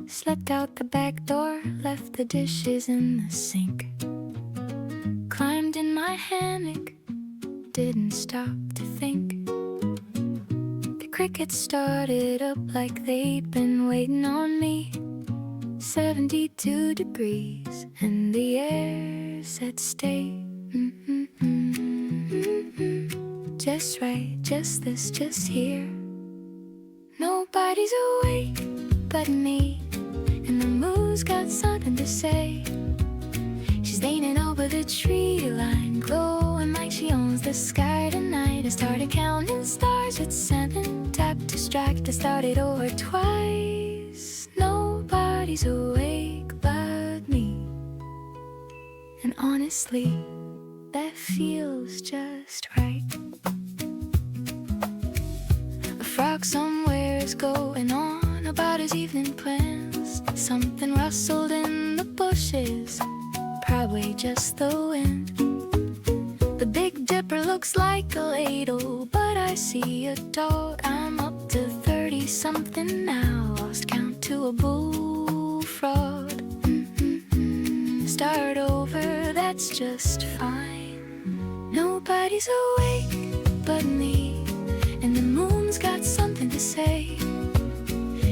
Slept out the back door, left the dishes in the sink. Climbed in my hammock, didn't stop to think. The crickets started up like they'd been waiting on me. 72 degrees and the air said stay. Just right, just this, just here. Nobody's awake but me, and the moon's got something to say. She's leaning over the tree line, glowing like she owns the sky tonight. I started counting stars at 7, tapped to strike, I started over twice. Nobody's awake but me, and honestly, that feels just right. A frog somewhere is going on about his evening plans. Something rustled in the bushes, probably just the wind. The Big Dipper looks like a ladle, but I see a dog. I'm up to 30-something now, lost count to a bullfrog. Start over, that's just fine. Nobody's awake but me, and the moon's got something to say.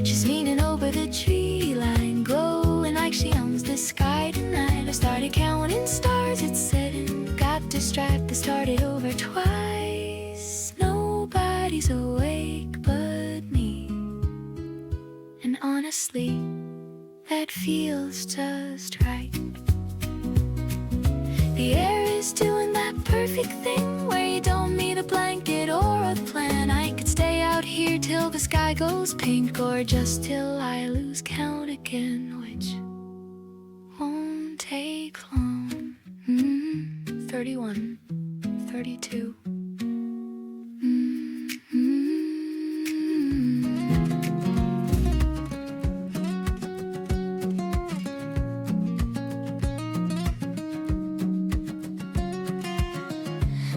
She's leaning over the tree line, glowing like she owns the sky tonight. I started counting stars at 7, got distracted, I started over twice. Nobody's awake but me, and honestly, that feels just right. The air is doing that perfect thing where you don't need a blanket or a plan. I could stay out here till the sky goes pink, or just till I lose count again, which won't take long. 31, 32.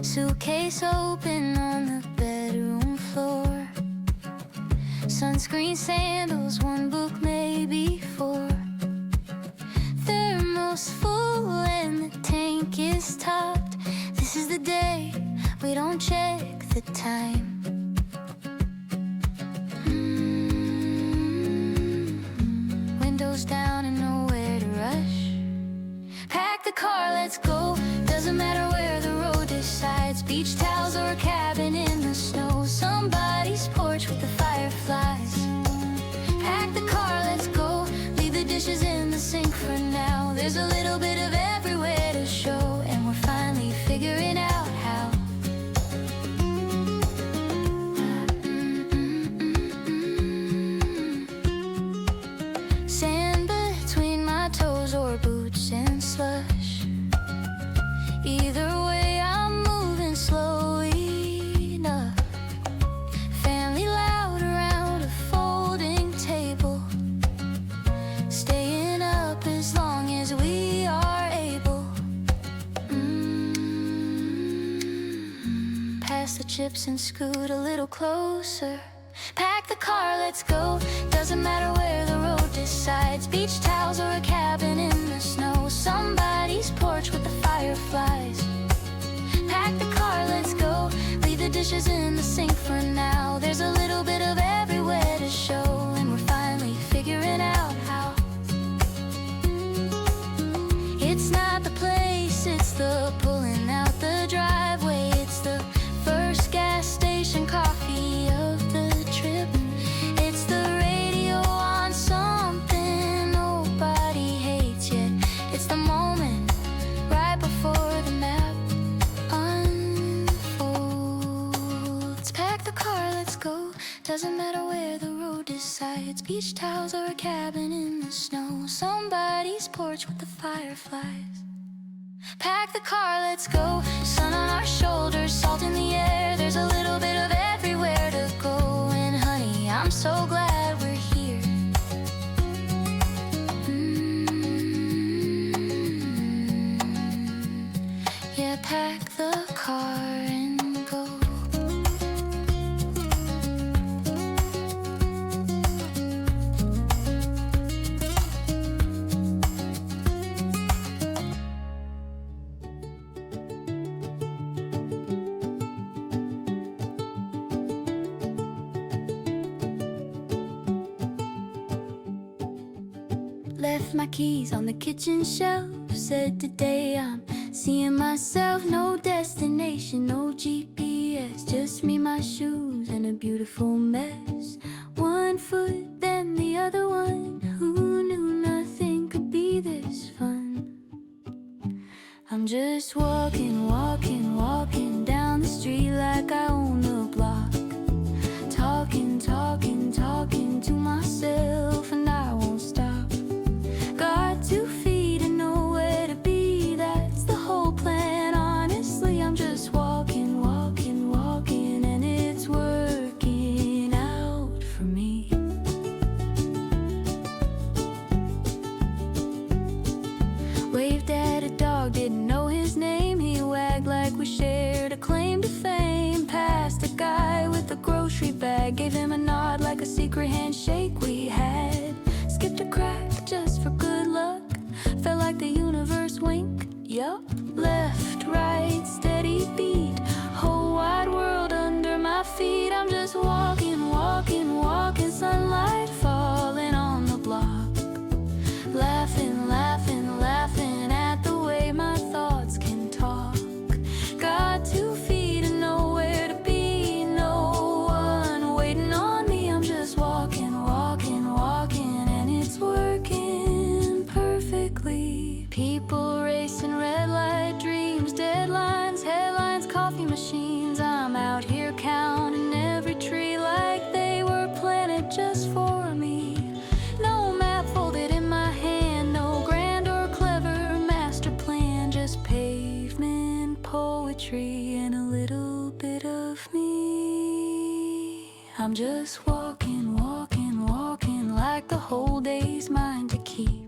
Suitcase open on the bedroom floor. Sunscreen, sandals, one book, maybe 4. Thermos full and the tank is topped. This is the day we don't check the time. Windows down and nowhere to rush. Pack the car, let's go. Doesn't matter where the road decides. Beach towels or a cabin in the snow. Somebody's porch with the fireflies. Pack the car, let's go. Leave the dishes in the sink for now. There's a little bit of everywhere to show, and we're finally figuring out how. Sand between my toes or boots and slush. Either way, I'm moving slowly enough. Family loud around a folding table, staying up as long as we are able. Pass the chips and scoot a little closer. Pack the car, let's go. Doesn't matter where the road decides. Beach towels or a cabin in the snow. Somebody's porch with the fireflies. Pack the car, let's go. Leave the dishes in the sink for now. There's a little bit of everywhere to show, and we're finally figuring out how. It's not the place, it's the pulling out the driveway. It's the first gas station coffee of the trip. It's the radio on something nobody hates yet. It's the moment right before the map unfolds. Pack the car, let's go. Doesn't matter where the road decides. Beach towels or a cabin in the snow. Somebody's porch with the fireflies. Pack the car, let's go. Sun on our shoulders, salt in the air. There's a little bit of everywhere to go, and honey, I'm so glad we're here. Yeah, pack the car and go. Left my keys on the kitchen shelf. Said today I'm seeing myself. No destination, no GPS, just me, my shoes, and a beautiful mess. One foot, then the other one. Who knew nothing could be this fun? I'm just walking, walking, walking down the street like I own the block. Talking, talking, talking to myself, and I won't stop. Got 2 feet and nowhere to be, that's the whole plan. Honestly, I'm just walking, walking, walking, and it's working out for me. Waved at a dog, didn't know his name. He wagged like we shared a claim to fame. Passed a guy with a grocery bag, gave him a nod like a secret handshake we had. Skipped a crack just for good luck, felt like the universe winked. Yup, left, right, steady beat, whole wide world under my feet. I'm just walking, walking, walking, sunlight falling on the block. Laughing, laughing, laughing at the way my thoughts can talk. Got 2 feet and nowhere to be, no one waiting on me. I'm just walking, walking, walking, and it's working perfectly. People racing, red light dreams, deadlines, headlines, coffee machines. I'm out here counting every tree like they were planted just for me. No map folded in my hand, no grand or clever master plan, just pavement, poetry, and a little bit of me. I'm just walking, walking, walking like the whole day's mine to keep.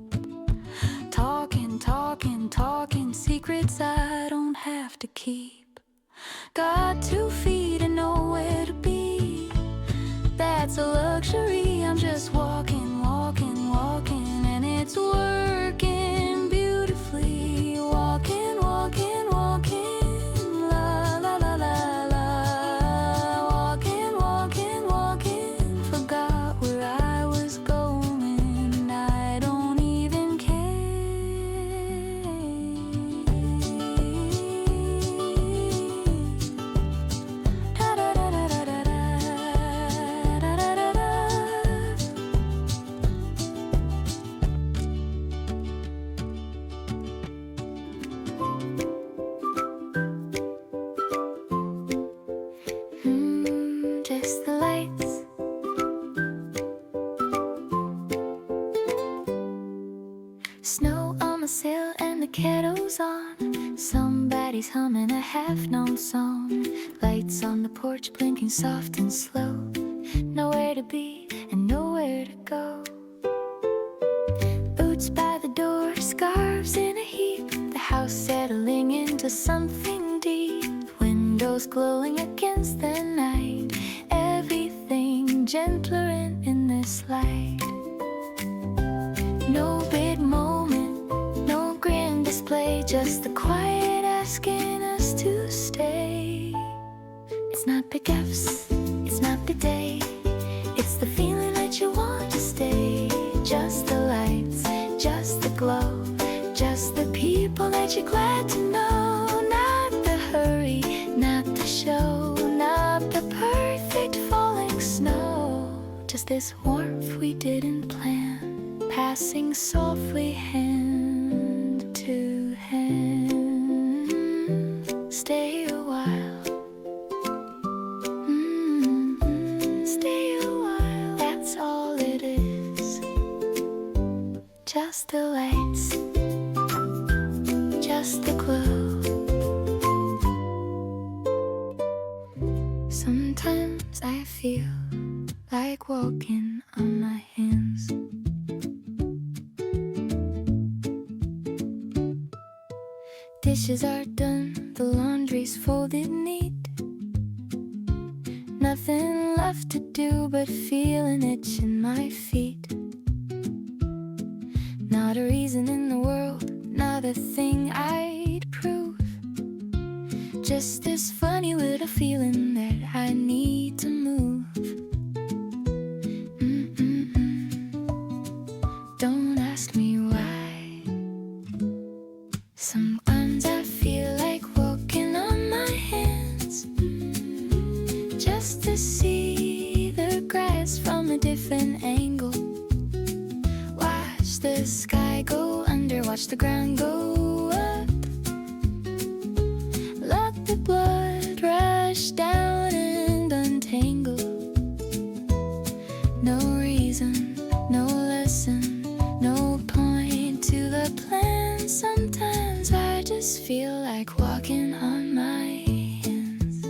Talking, talking, talking, secrets I don't have to keep. Got 2 feet and nowhere to be, that's a luxury. I'm just walking, walking, walking, and it's working beautifully. Walking, walking, walking, la la la la la. Walking, walking, walking, forgot where I was going. I don't even care. Da da da da da da da da da da. Just the lights. Snow on the sill and the kettle's on. Somebody's humming a half-known song. Lights on the porch blinking soft and slow. Nowhere to be and nowhere to go. Boots by the door, scarves in a heap. The house settling into something deep. Windows glowing against the night. Everything gentler in this light. No big moment, no grand display, just the quiet asking us to stay. It's not big F's, it's not big day, it's the feeling that you want to stay. Just the lights, just the glow, just the people that you're glad to know. Not the hurry, not the show, not the perfect falling snow. Just this warmth we didn't plan, passing softly hand to hand. Stay a while, stay a while, that's all it is. Just the lights, just the glow. Sometimes I feel like walking on my hands. Dishes are done, the laundry's folded neat. Nothing left to do but feel an itch in my feet. Not a reason in the world, not a thing I'd prove. Just this funny little feeling that I need to move. Don't ask me the ground go up. Let the blood rush down and untangle. No reason, no lesson, no point to the plan. Sometimes I just feel like walking on my hands.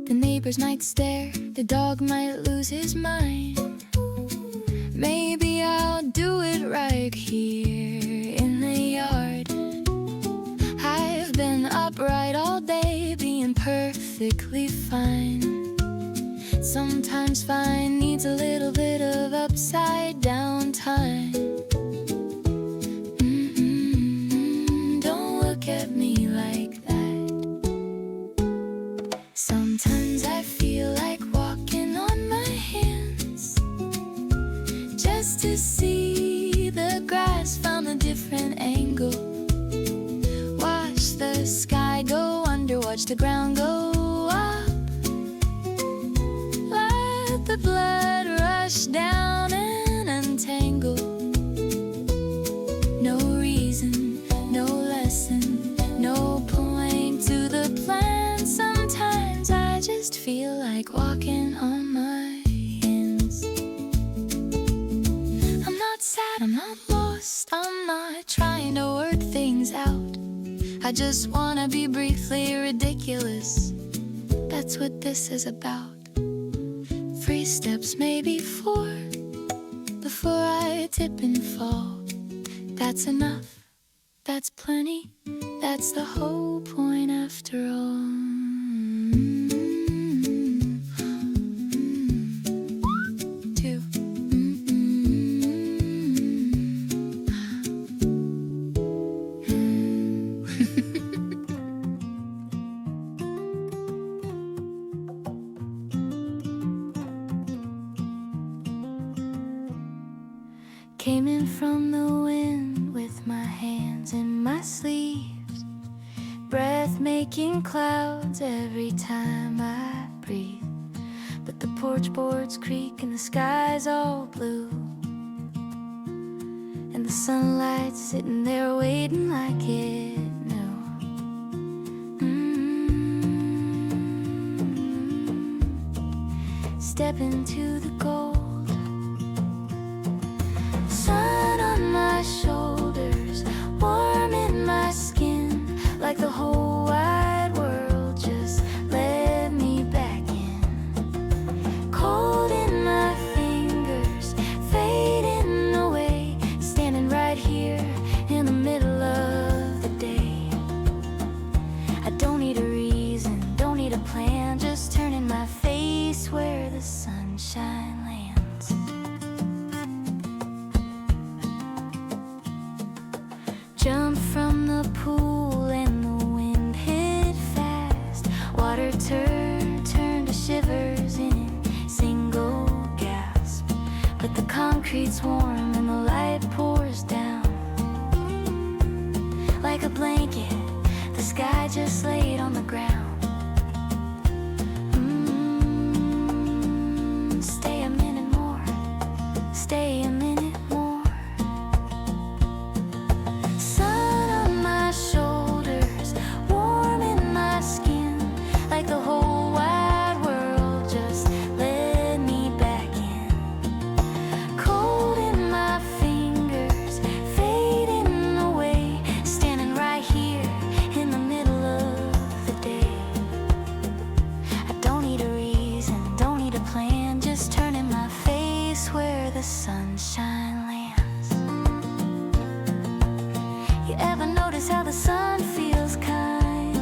The neighbors might stare, the dog might lose his mind. Maybe I'll do it right here in the yard. I've been upright all day, being perfectly fine. Sometimes fine needs a little bit of upside down time. Don't look at me like that. Sometimes I feel like walking on my hands, just to see the grass from a different angle. Watch the sky go under, watch the ground go up. Let the blood rush down and untangle. No reason, no lesson, no point to the plan. Sometimes I just feel like walking on my hands. I'm not sad, I'm not lost, I'm not trying to work things out. I just wanna be briefly ridiculous. That's what this is about. 3 steps, maybe 4, before I tip and fall. That's enough, that's plenty, that's the whole point after all. Came in from the wind with my hands in my sleeves, breath making clouds every time I breathe. But the porch boards creak and the sky's all blue, and the sunlight's sitting there waiting like it knew. Step into the gold, sun on my shoulders, warm in my skin, like the whole wide world just let me back in. Cold in my fingers, fading away, standing right here in the middle of the day. I don't need a reason, don't need a plan, just turning my face where the sunshine lands. Jump from the pool and the wind hit fast. Water turned to shivers in single gasp. But the concrete's warm and the light pours down like a blanket. The sky just laid on the ground. Stay a minute more, stay a minute more. Sun on my shoulders, warm in my skin, like the whole wide world just let me back in. Cold in my fingers, fading away, standing right here in the middle of the day. I don't need a reason, don't need a plan, just turning my face where the sunshine lands. You ever notice how the sun feels kind?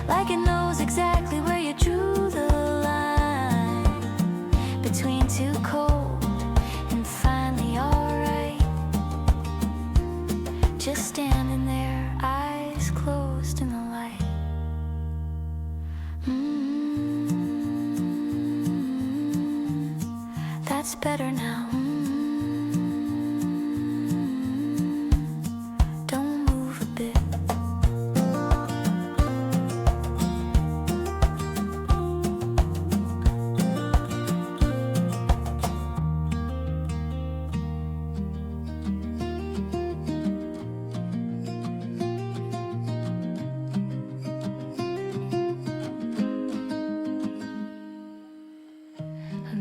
Like it knows exactly where you drew the line between too cold and finally alright. Just standing there, eyes closed in the light. That's better now. Don't move a bit.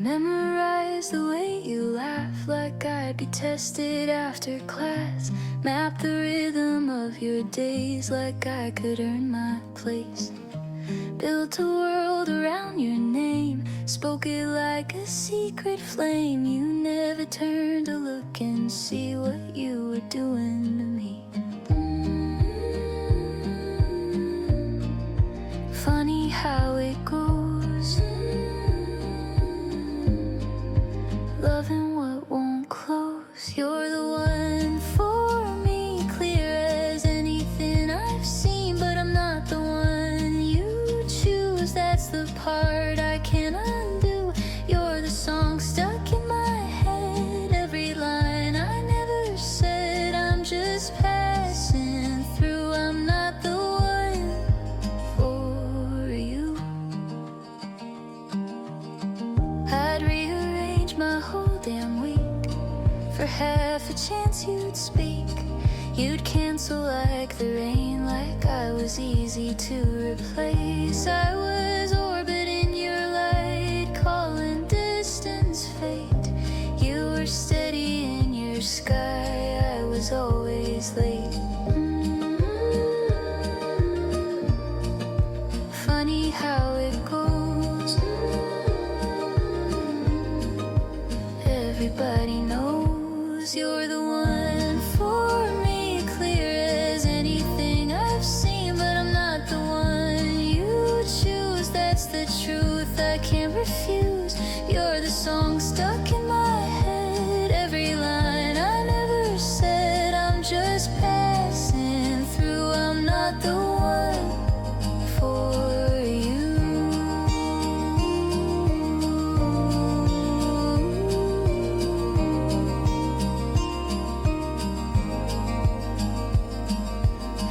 memorize the way you laugh like I'd be tested after class. Map the rhythm of your days like I could earn my place. Built a world around your name, spoke it like a secret flame. You never turned to look and see what you were doing to me. Funny how it goes, loving what won't close. You're the one for me, clear as anything I've seen, but I'm not the one you choose. That's the part I can't undo. You're the song stuck in my head, every line I never said. I'm just passing through, I'm not the one for you. I'd rearrange my whole damn week for half a chance you'd speak. You'd cancel like the rain, like I was easy to replace. I was orbiting your light, calling distance fate. You were steady in your sky, I was always late. Funny how it goes, everybody knows you're the one for me, clear as anything I've seen, but I'm not the one you choose. That's the truth I can't refuse. You're the song stuck in my head, every line I never said. I'm just passing through, I'm not the one for you.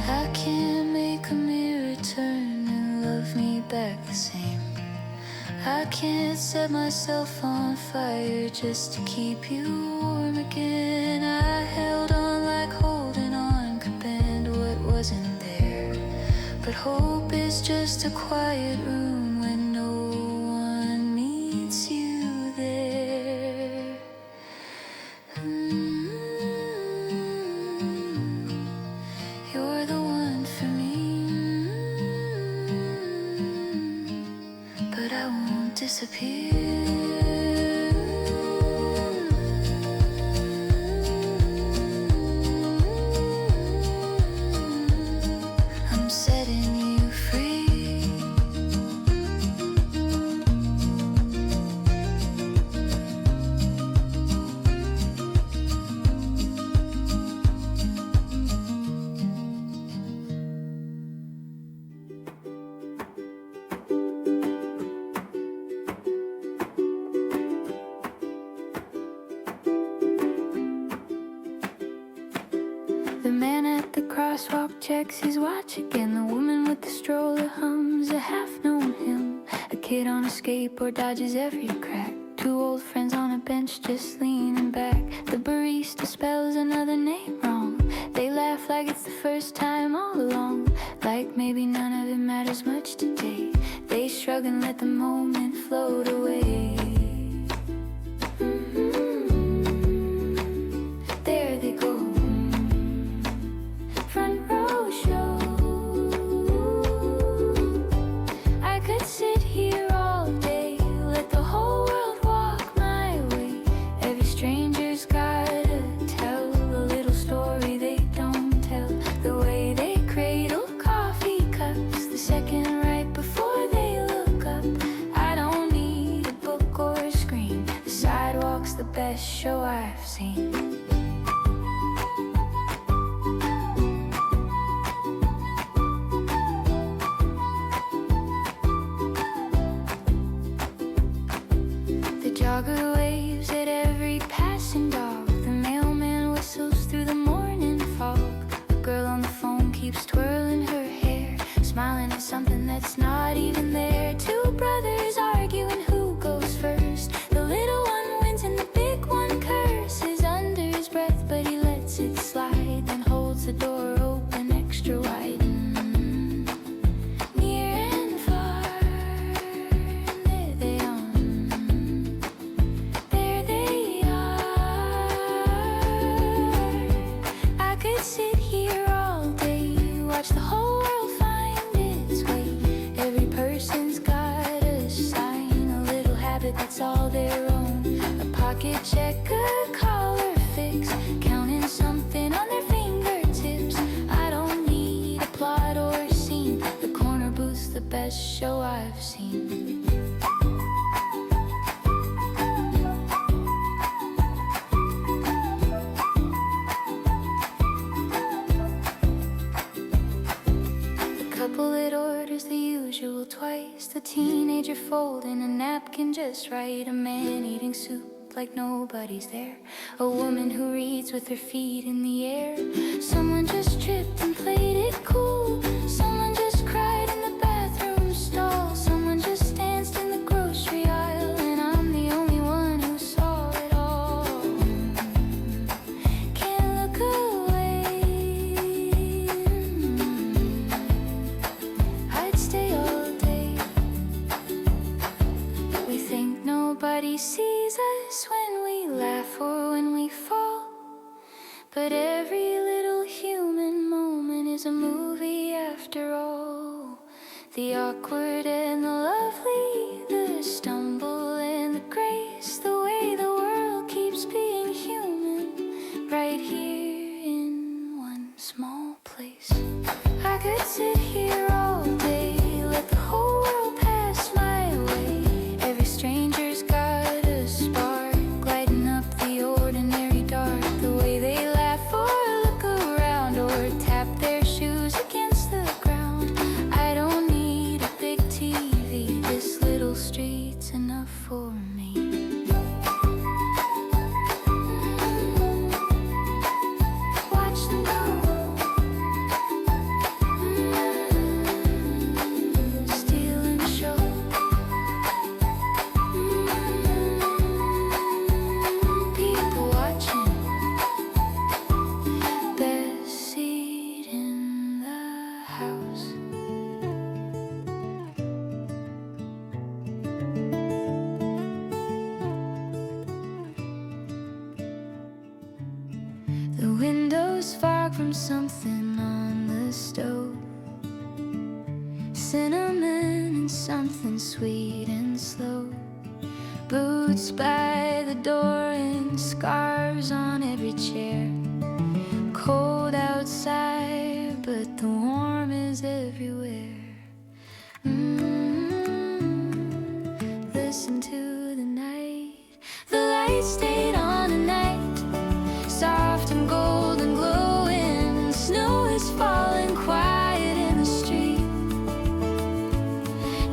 I can't make a mirror turn and love me back the same. I can't set myself on fire just to keep you warm again. I held on like holding on could bend what wasn't there, but hope is just a quiet room when no one meets you there. You're the one for me, but I won't disappear. I'm setting you free. The man at the crosswalk checks his watch again. The woman with the stroller hums a half-known hymn. A kid on a skateboard dodges every crack. Two old friends on a bench just leaning back. The barista spells another name wrong. They laugh like it's the first time all along, like maybe none of it matters much today. They shrug and let the moment float away. There they go, front row show. I could sit here all day, let the whole world walk my way. Every stranger's gotta tell a little story they don't tell. The way they cradle coffee cups, the second right before they look up. I don't need a book sit here all day, watch the whole world find its way. Every person's got a sign, a little habit that's all their own. A pocket check, a collar fix, counting something on their fingertips. I don't need a plot or scene, the corner booth's the best show I've seen. Couple that orders the usual twice, the teenager folding a napkin just right, a man eating soup like nobody's there, a woman who reads with her feet in the air. Someone just tripped and played it cool, someone just cried in the bathroom stall, someone just danced in the grocery aisle, and I'm the only one who saw it all. Can't look away, I'd stay all day, but we think nobody sees us when we laugh or when we fall. But every little human moment is a movie after all. The awkward and the lovely, the stumble and the grace, the way the world keeps being human, right here in one small place. I could sit here all day, let the whole world pass my way. Every stranger's got a spark, lighting up the ordinary dark. The way they laugh or look around or tap their shoes against the ground. I don't need a big TV, this little street's enough for me. Watch them go, stealing the show. People watching, best seat in the house. The windows fog from something on the stove, cinnamon and something sweet and slow. Boots by the door and scarves on every chair. Cold outside, but the warm is everywhere. Listen to the night, the lights stayed on tonight, soft and golden glowing. Snow is falling quiet in the street.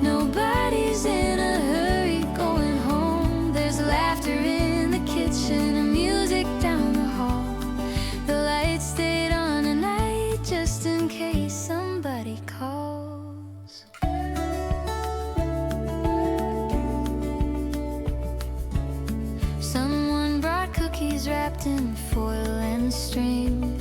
Nobody's in a hurry going home. There's laughter in the kitchen and music down the hall. The lights stayed on tonight just in case somebody calls. Someone brought cookies wrapped in foil and string.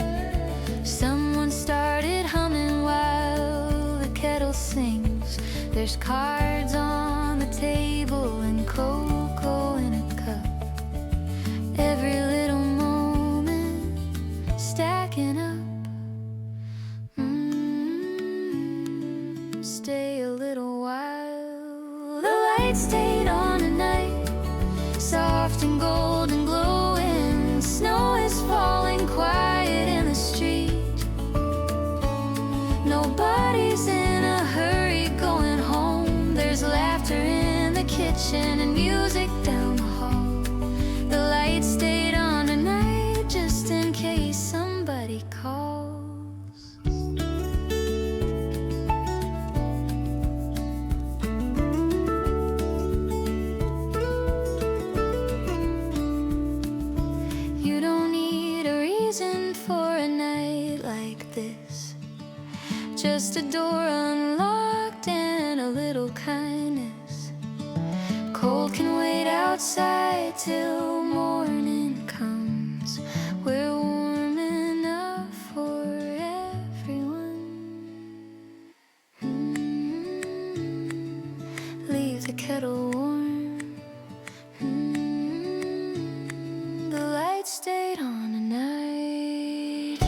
Someone started humming while the kettle sings. There's cards on the table and cocoa in a cup. Every little moment stacking up. Stay a little while. The lights stayed on tonight, soft and golden glowing. Snow is falling quiet in the street. Nobody's in a hurry going home. There's laughter in the kitchen and music down the hall. The lights stayed on tonight just in case somebody calls. You don't need a reason for a night like this, just a door unlocked and a little kindness. Cold can wait outside till morning comes. We're warm enough for everyone. Leave the kettle warm. The lights stayed on tonight.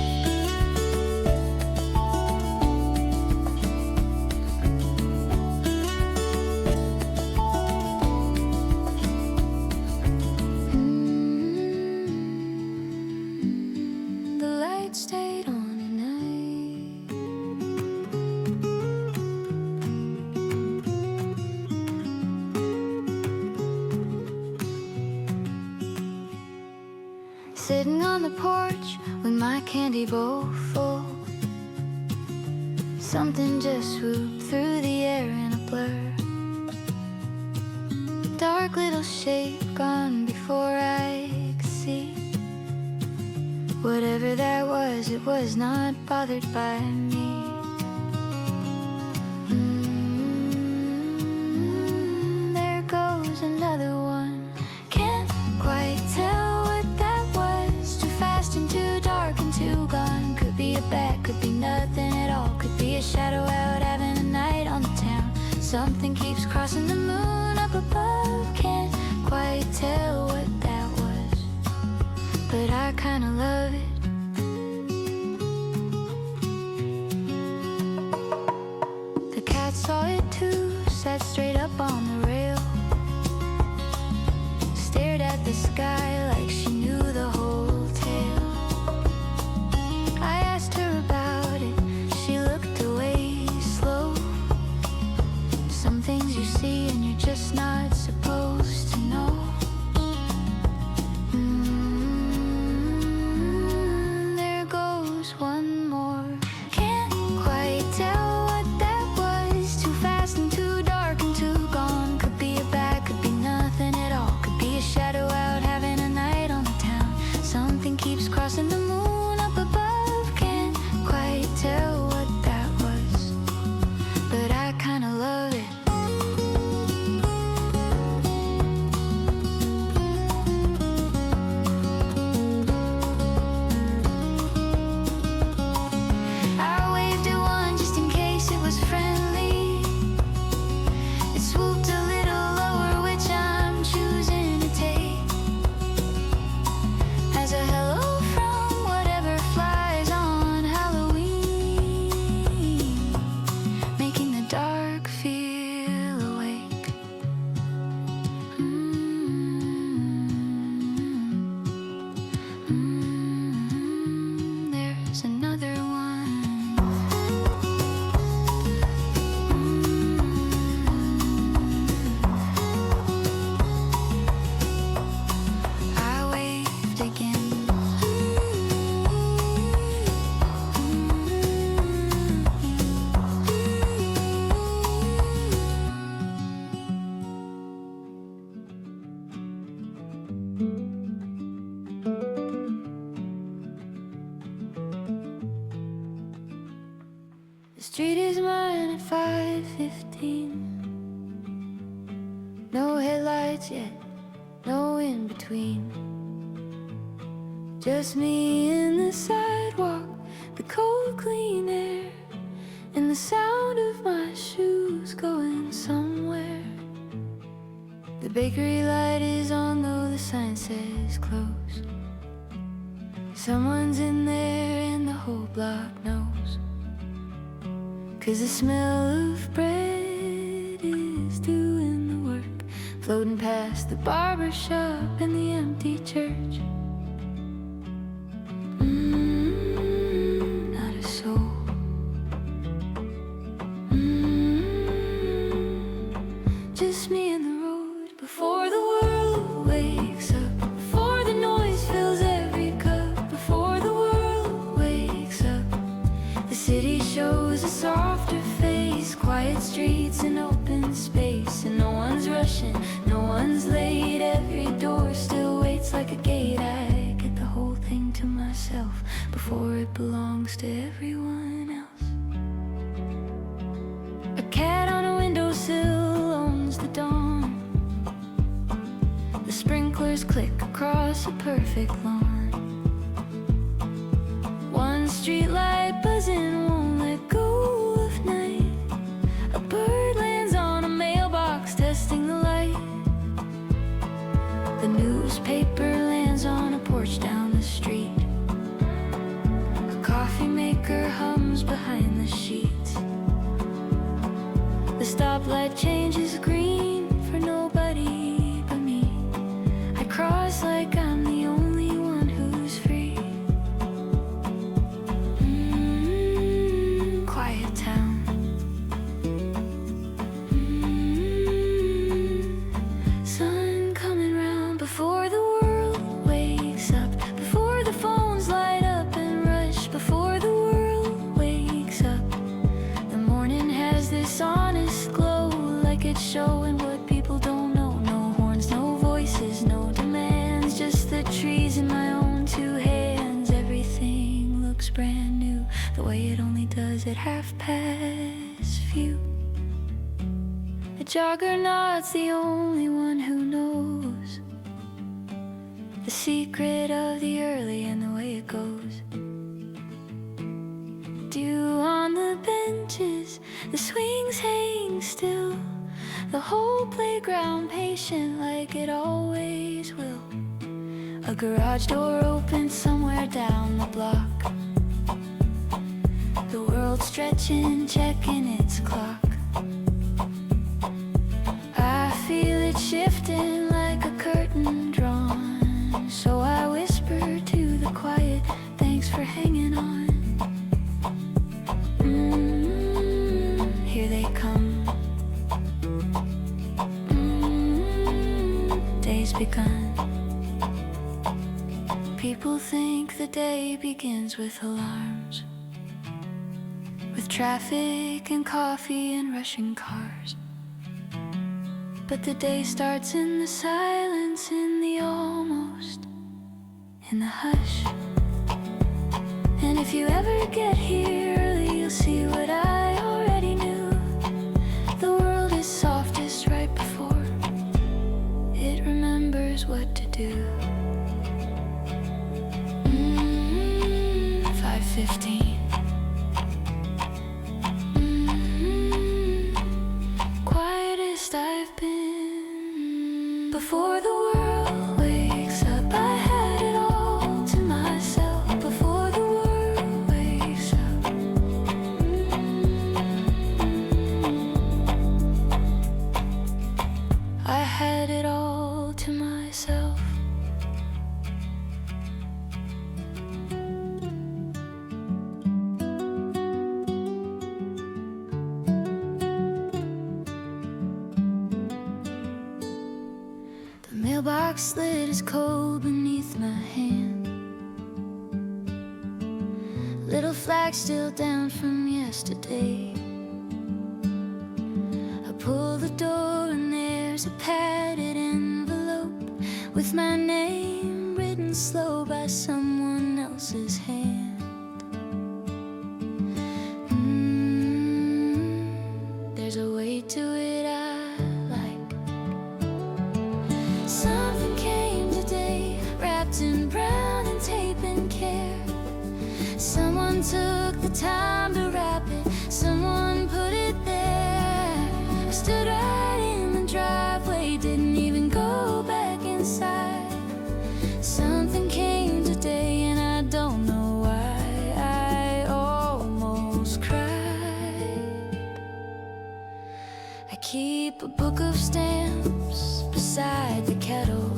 light stayed on at night. Sitting on the porch with my candy bowl full, something just swooped through the air in a blur. Dark little shape gone before I could see. Whatever that was, it was not bothered by me. There goes another one. Can't quite tell what that was. Too fast and too dark and too gone. Could be a bat, could be nothing at all. Could be a shadow out having a night on the town. Something keeps crossing the moon up above. Can't quite tell what that was, but I kinda love it. The cat saw it too, sat straight up on the rail, stared at the sky like she knew the whole tale. I asked her about it, she looked away slow. Some things you see and you're just not supposed to know. There goes one more. Can't quite tell what that was. Too fast and too dark and too gone. Could be a bat, could be nothing at all. Could be a shadow out having a night on the town. Something keeps crossing the moon up above. Can't quite tell what that was, but I kinda love it. The street is mine at 5:15. No headlights yet, no in between. Just me in the sidewalk, the cold clean air, and the sound of my shoes going somewhere. The bakery light is on though the sign says closed. Someone's in there and the whole block knows. 'Cause the smell of bread is doing the work, floating past the barber shop and the empty church. Not a soul. Just me and the road before the world wakes up, before the noise fills every cup, before the world wakes up. The city shows a softer face, quiet streets and open space, and no one's rushing, no one's late. Every door still waits like a gate. I get the whole thing to myself before it belongs to everyone else. A cat on a windowsill owns the dawn. The sprinklers click across a perfect lawn. One street light buzzing won't let go of night. A bird lands on a mailbox testing the light. The newspaper lands on a porch down the street. A coffee maker hums behind the sheets. The stoplight changes green for nobody but me. I cross like I'm the only one who's free. knew, the way it only does at few. The juggernaut's the only one who knows the secret of the early and the way it goes. Dew on the benches, the swings hang still, the whole playground patient like it always will. A garage door open somewhere down the block, the world stretching, checking its clock. I feel it shifting like a curtain drawn, so I whisper to the quiet, thanks for hanging on. Here they come. Day's begun. People think the day begins with alarms, with traffic and coffee and rushing cars. But the day starts in the silence, in the almost, in the hush. And if you ever get here early, you'll see what I already knew. The world is softest right before it remembers what to do. 5:15. Quietest I've been. Before the world wakes up, I had it all to myself. Before the world wakes up. I had it all to myself. The mailbox lid is cold beneath my hand. Little flag still down from yesterday. I pull the door and there's a padded envelope with my name written slow by someone else's hand. There's a weight to it I like. Something came today, wrapped in brown and tape and care. Someone took the time to wrap it, someone put it there. I stood right in the driveway, didn't even go back inside. Something came today and I don't know why. I almost cried. I keep a book of stamps beside the kettle,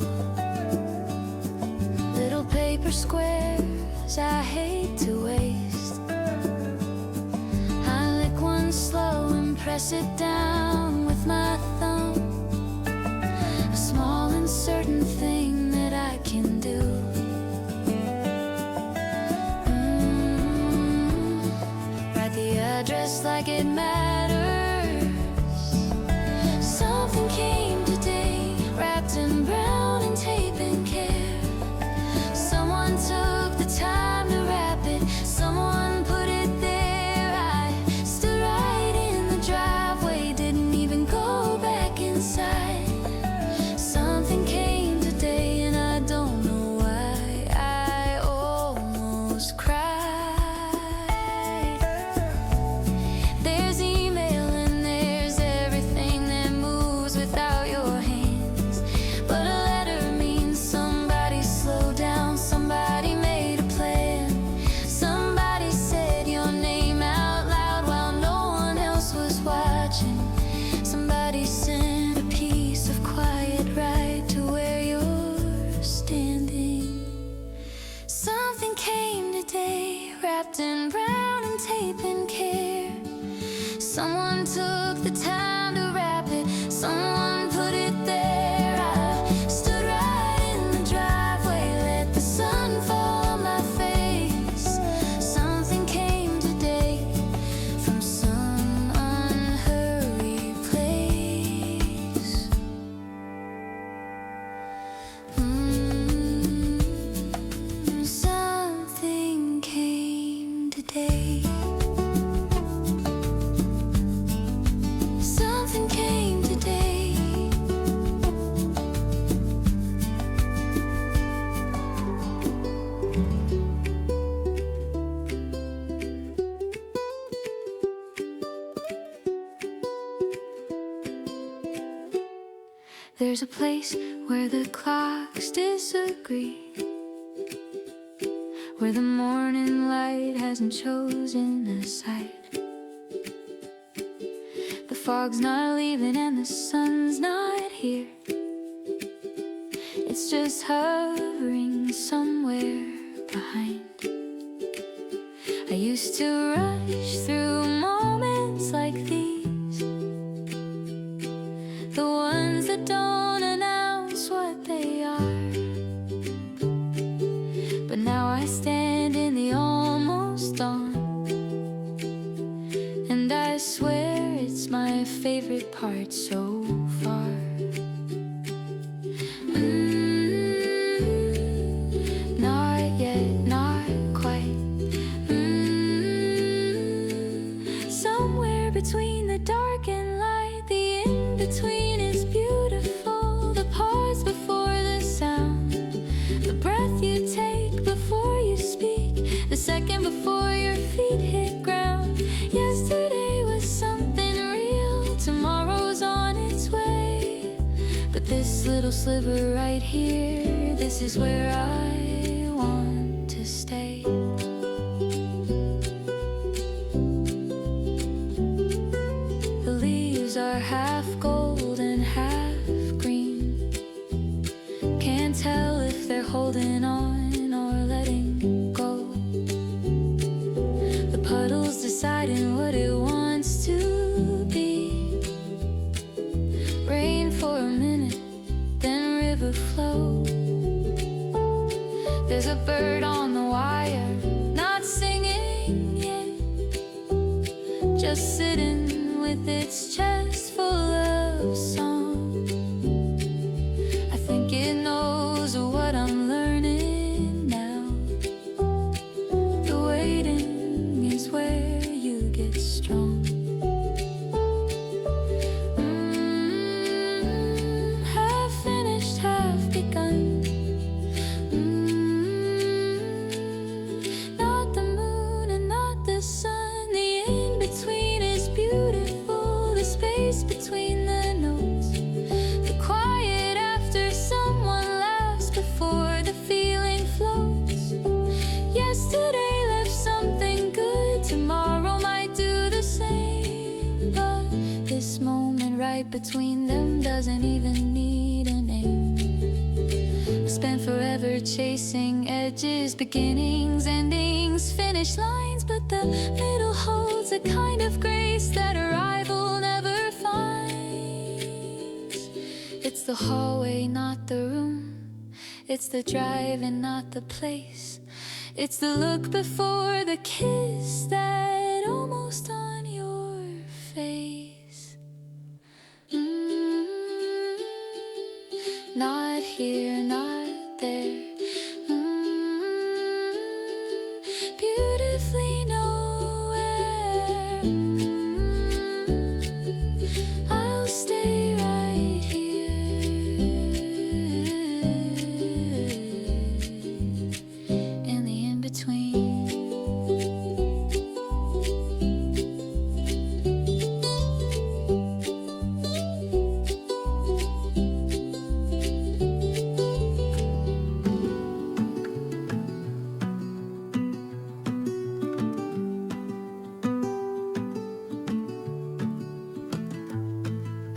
little paper squares I hate to waste. I lick one slow and press it down with my thumb, a small uncertain thing that I can do. Write the address like it matters. Something came today, wrapped in brown and tape and care. Someone took the time to wrap it, someone put it there. I stood right in the driveway, didn't even go back inside. Something came today and I don't know why. I almost cried. There's email and there's everything that moves without your hands. But a letter means somebody slowed down, somebody made a plan. Somebody said your name out loud while no one else was watching. Somebody sent a piece of quiet right to where you're standing. Something came today, wrapped in brown and tape and care. Someone took the time to wrap it, someone put it there. I stood right in the driveway, let the sun fall on my face. Something came today from some unhurried place. Something came today. day. Something came today. There's a place where the clocks disagree, where the morning light hasn't chosen a side. The fog's not leaving and the sun's not here. It's just hovering somewhere behind. I used to rush through moments like these, the ones that don't announce what they are. But now I stand in the almost dawn, and I swear it's my favorite part so far. Not yet, not quite. Somewhere between the dark and light, the in-between is beautiful. The pause before the sound, the breath you take before you speak, the second before your feet hit ground. Yesterday was something real, tomorrow's on its way. But this little sliver right here, this is where I want to stay. The leaves are half gold and half green. Can't tell if they're holding on or letting go. The puddle's deciding what it wants to be. Rain for a minute, then river flow. There's a bird on the wire, not singing yet, just sitting with its chest full of song. I think it knows what I'm learning now. The waiting is where you get strong. Half finished, half begun. Not the moon and not the sun, the in-between is beautiful. The space between the notes, the quiet after someone laughs, before the feeling floats. Yesterday left something good, tomorrow might do the same. But this moment right between them doesn't even need a name. I spent forever chasing edges, beginnings, endings, finish lines, but the middle holds a kind of grace that a rival never finds. It's the hallway, not the room. It's the drive and not the place. It's the look before the kiss, that almost on your face. Not here, not there. Beautifully nowhere. I'll stay right here in the in-between.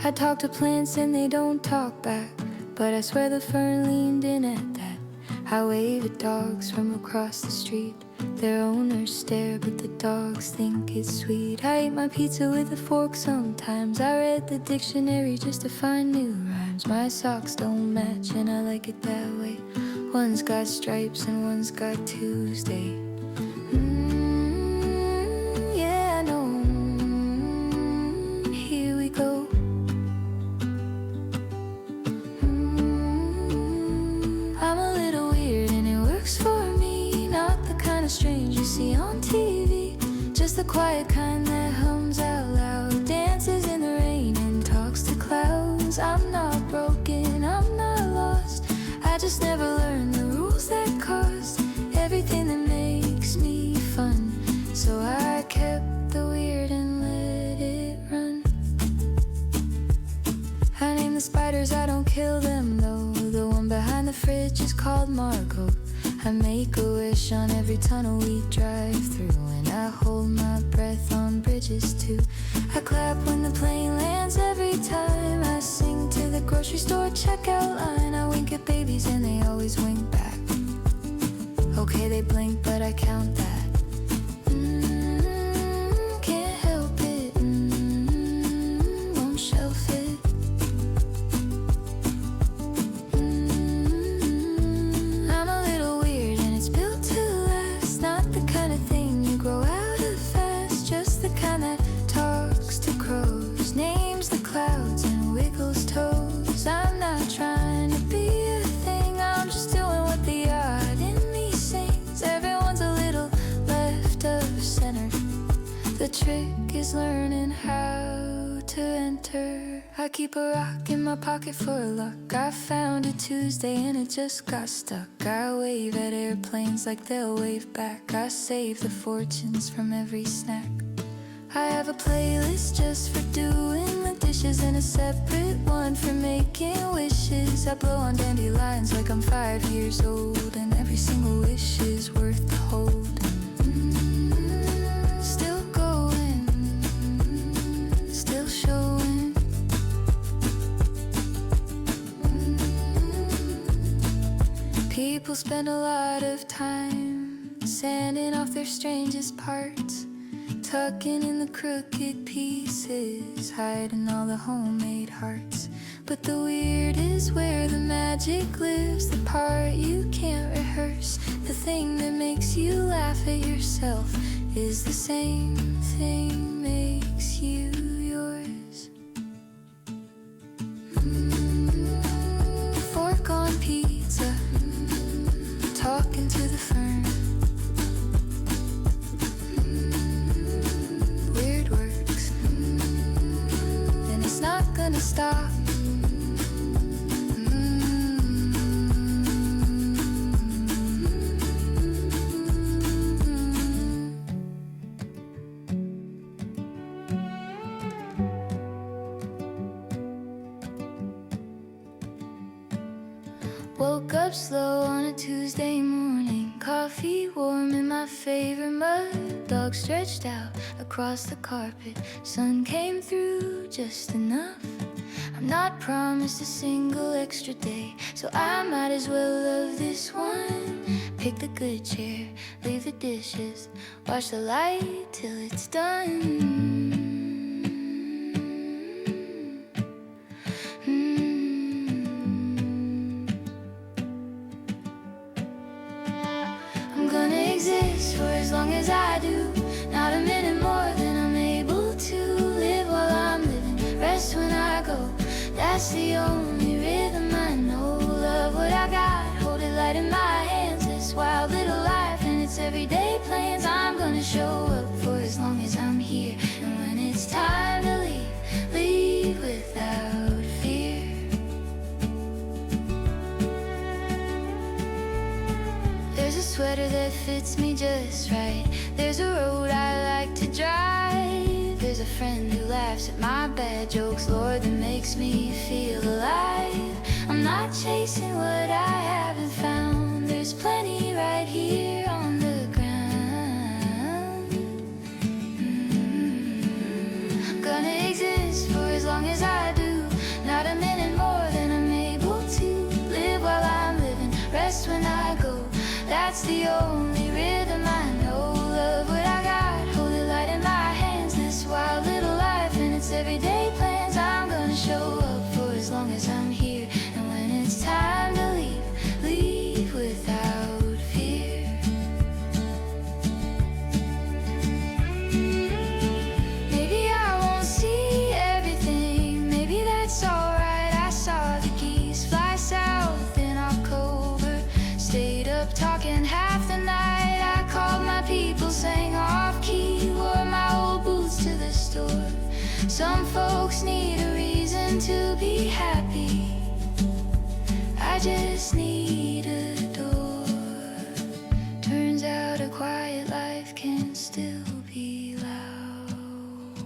I talk to plants and they don't talk back, but I swear the fern leaned in at that. I wave at dogs from across the street. Their owners stare, but the dogs think it's sweet. I eat my pizza with a fork sometimes. I read the dictionary just to find new rhymes. My socks don't match and I like it that way. One's got stripes and one's got Tuesday. Yeah, I know. Here we go. I'm a little weird and it works for me. Not the kind of strange you see on TV. just the quiet kind that hums out loud, dances in the rain and talks to clouds. I'm not broken, I'm not lost, I just never learned the rules that cost everything that makes me fun. So I kept the weird and let it run. I name the spiders, I don't kill them though. The one behind the fridge is called Margot. I make a wish on every tunnel we drive through, and I hold my breath on bridges too. I clap when the plane lands every time. I sing to the grocery store checkout line. I wink at babies and they always wink back. Okay, they blink, but I count that. Can't help it. Won't shelf it. I'm a little weird and it's built to last. Not the kind of thing you grow out of fast, just the kind that talks to crows, names the clouds and wiggles toes. I'm not trying to be a thing, I'm just doing what the odd in me sings. Everyone's a little left of center. The trick is learning how to enter. I keep a rock in my pocket for luck. I found it Tuesday and it just got stuck. I wave at airplanes like they'll wave back. I save the fortunes from every snack. I have a playlist just for doing the dishes and a separate one for making wishes. I blow on dandelions like I'm 5 years old, and every single wish is worth the hold. Still going, still showing. People spend a lot of time sanding off their strangest parts, tucking in the crooked pieces, hiding all the homemade hearts. But the weird is where the magic lives, the part you can't rehearse. The thing that makes you laugh at yourself is the same thing makes you yours. Fork on pizza, talking to the fern. Weird works, and it's not gonna stop. Woke up slow on a Tuesday morning, coffee warm in my favorite mug, dog stretched out across the carpet, sun came through just enough. I'm not promised a single extra day, so I might as well love this one. Pick the good chair, leave the dishes, watch the light till it's done. For as long as I do, not a minute more than I'm able to. Live while I'm living, rest when I go. That's the only rhythm I know. Love what I got, hold it light in my hands. This wild little life and its everyday plans. I'm gonna show up for as long as I'm here, and when it's time to leave, leave without fear. There's a sweater that fits me just right. There's a road I like to drive. There's a friend who laughs at my bad jokes, Lord, that makes me feel alive. I'm not chasing what I haven't found. There's plenty right here on the ground. I'm gonna exist for as long as I do, not a minute more than I'm able to. Live while I'm living, rest when I go. That's the only rhythm I know. Love what I got, hold it light in my hands. This wild little life and its everyday plans. I'm gonna show up for as long as I'm here, and when it's time to leave, leave without fear. Maybe I won't see everything, maybe that's alright. I saw the geese fly south in October, stayed up talking half the night. I called my people, sang off key, wore I just need a door. Turns out a quiet life can still be loud.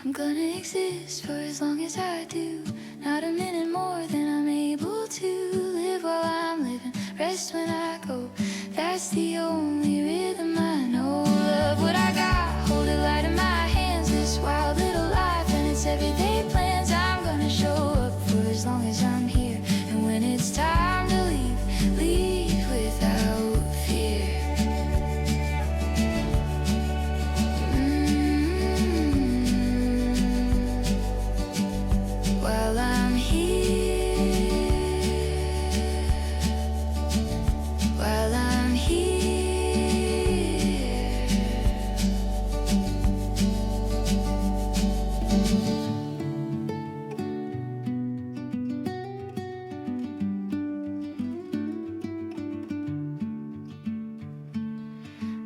I'm gonna exist for as long as I do, not a minute more than I'm able to. Live while I'm living, rest when I go. That's the only rhythm I know. Love what I got, hold it light in my hands. This wild little life and its everyday plans. I'm gonna show up for as long as I'm here. And when it's time to leave, leave without fear. While I'm here, while I'm here.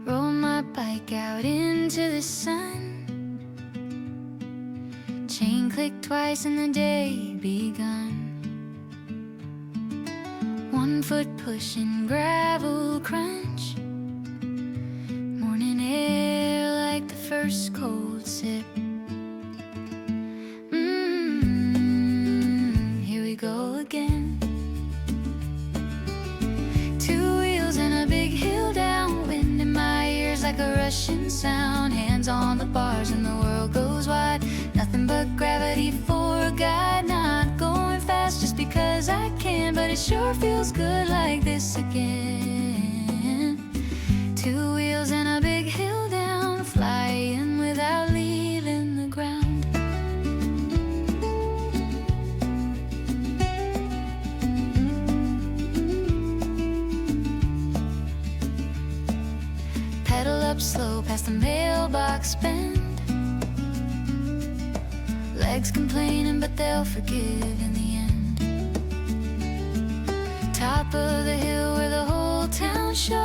Roll my bike out into the sun. Chain click twice and the day begun. One foot pushing gravel crunch. Morning air like the first cold sip. Here we go again. Two wheels and a big hill down. Wind in my ears like a rushing sound. Hands on the bars and the world goes wide. Nothing but gravity for a guide. Not going fast just because I can, but it sure feels good like this again. Two wheels and a big hill down. Flying without leaving the ground. Pedal up slow past the mailbox bend. Legs complaining, but they'll forgive in the end. Top of the hill where the whole town shows.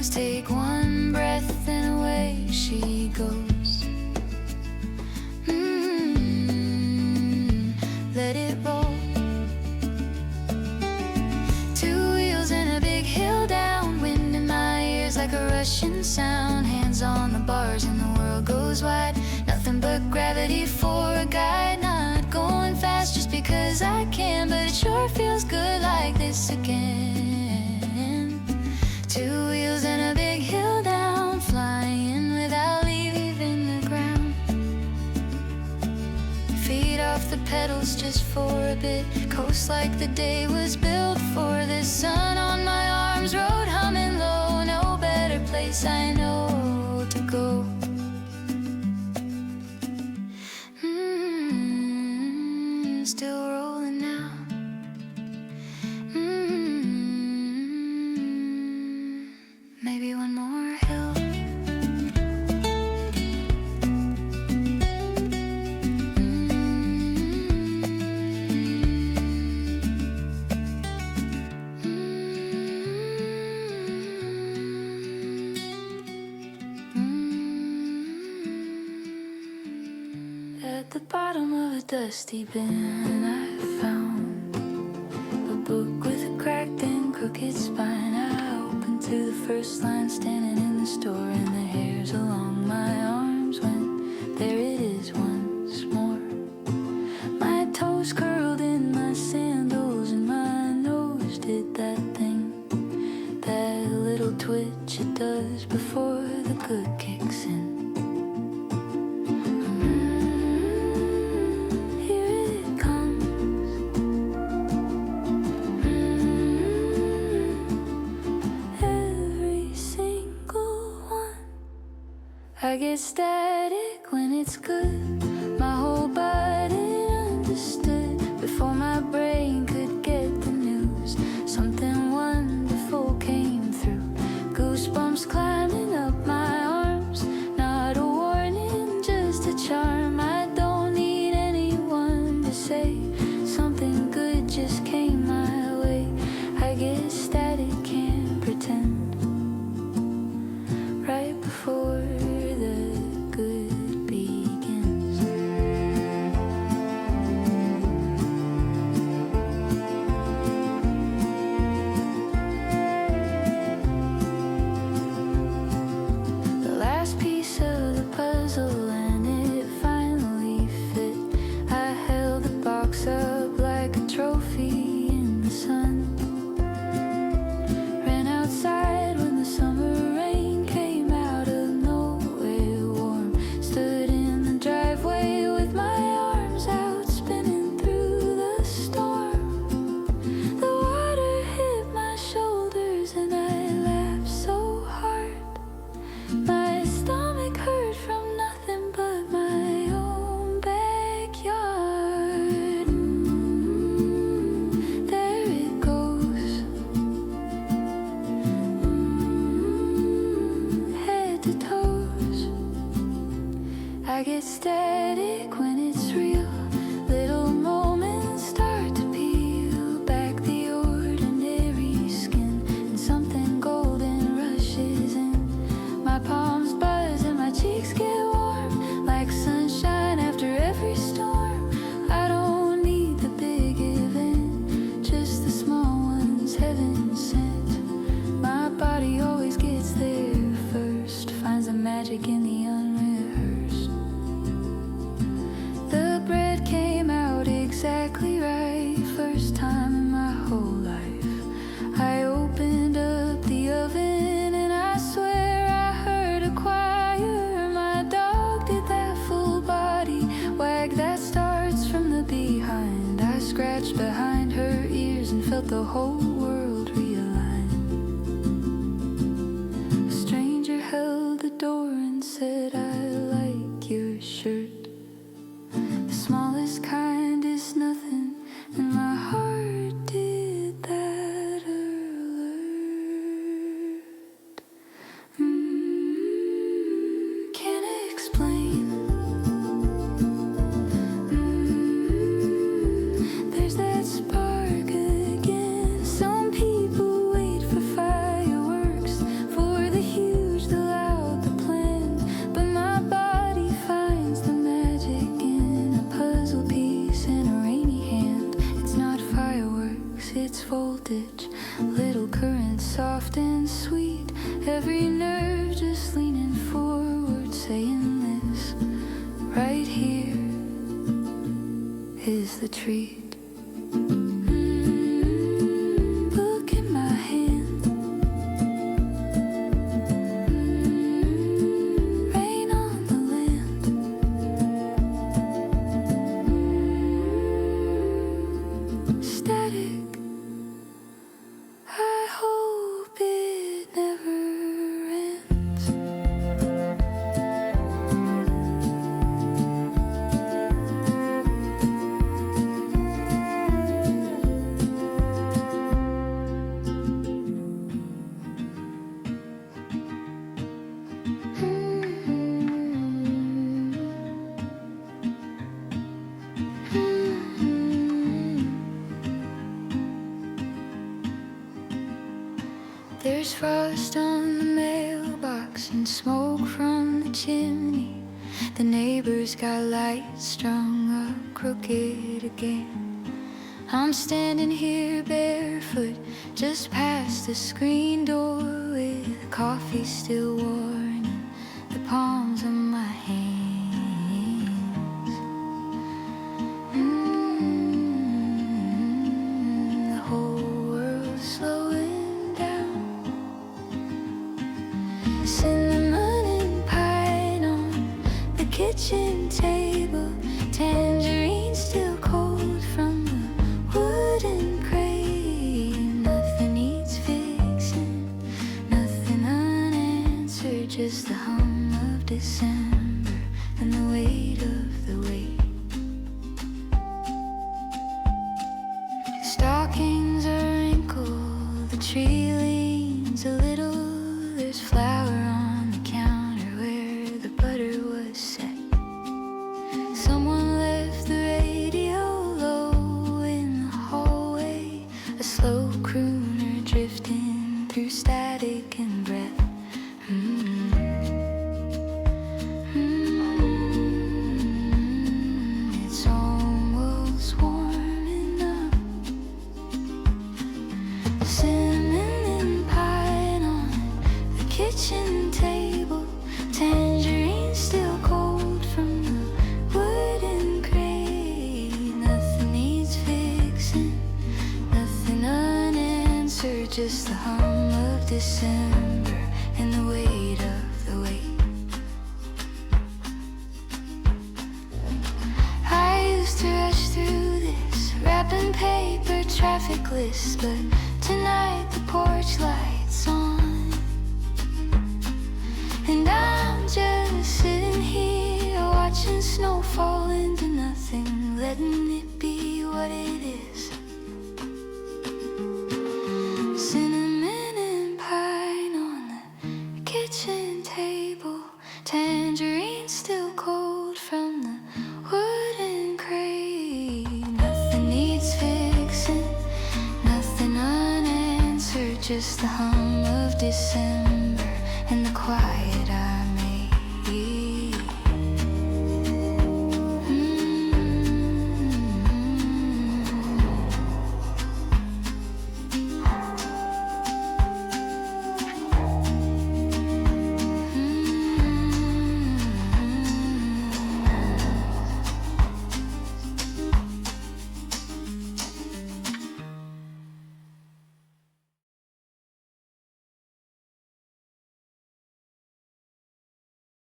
Take one breath and away she goes. Let it roll. Two wheels and a big hill down. Wind in my ears like a rushing sound. Hands on the bars and the world goes wide. Nothing but gravity for a guide. Not going fast just because I can, but it sure feels good like this again. Two wheels and a big hill down. Flying without leaving the ground. Feet off the pedals just for a bit. Coast like the day was built for this. Sun on my arms, road humming low. No better place I know to go. Still rolling now. Maybe one more hill. At the bottom of a dusty bin I found a book with a cracked and crooked spine. I opened to the first line, standing in the store, and the hairs along my arms went, there it is once more. My toes curled in my sandals and my nose did that thing, that little twitch it does before the good kicks in. I get static when it's good. My whole body understood before my brain could get the news. Something wonderful came through. Goosebumps climbing up my arms. Not a warning, just a charm. I don't need anyone to say. Something good just came my way. I get static, can't pretend. Right before the good begins. to toes. I get static when it's real. Little moments start to peel back the ordinary skin, and something golden rushes in. My palms buzz and my cheeks get warm, like sunshine after every storm. I don't need the big event, just the small ones heaven sent. My body always gets there first, finds the magic in the unrehearsed. The bread came out exactly right, first time in my whole life. I opened up the oven and I swear I heard a choir. My dog did that full body wag that starts from the behind. I scratched behind her ears and felt the whole world realign. A stranger held the door and said, I like your shirt. The smallest kind is nothing, and my heart did that alert. Can't explain. There's that spark again. Some people wait for fireworks, for the huge, the loud, the planned. But my body finds the magic in a puzzle piece in a rainy hand. It's not fireworks, it's voltage. Little current, soft and sweet. Every nerve just leaning forward, saying this. Right here is the treat. Book in my hand. Rain on the land. Static. I hope it never ends. There's frost on the mailbox and smoke from the chimney. The neighbors got lights strung up crooked again. I'm standing here barefoot, just past the screen door, with coffee still warm in the palms of my hands. The whole world's slowing down. Cinnamon and pine on the kitchen table. Tangerine still cold from the wooden crate. Nothing needs fixing, nothing unanswered. Just the hum of December and the weight of the wait. Stockings are wrinkled, the tree leans a little. There's flour on the counter where the butter was set. Someone left the radio low in the hallway, a slow crooner drifting through static and breath. It's almost warm enough. Cinnamon and pine on the kitchen table. Tangerine still cold from the wooden crate. Nothing needs fixing, nothing unanswered. Just the hum of December and the weight of the wait. I used to rush through this wrapping paper traffic list, but tonight the porch light's on, and I'm just sitting here watching snow fall into nothing, letting it be what it is. Cinnamon and pine on the kitchen kitchen table, tangerine still cold from the wooden crate. Nothing needs fixing, nothing unanswered, just the hum of December and the quiet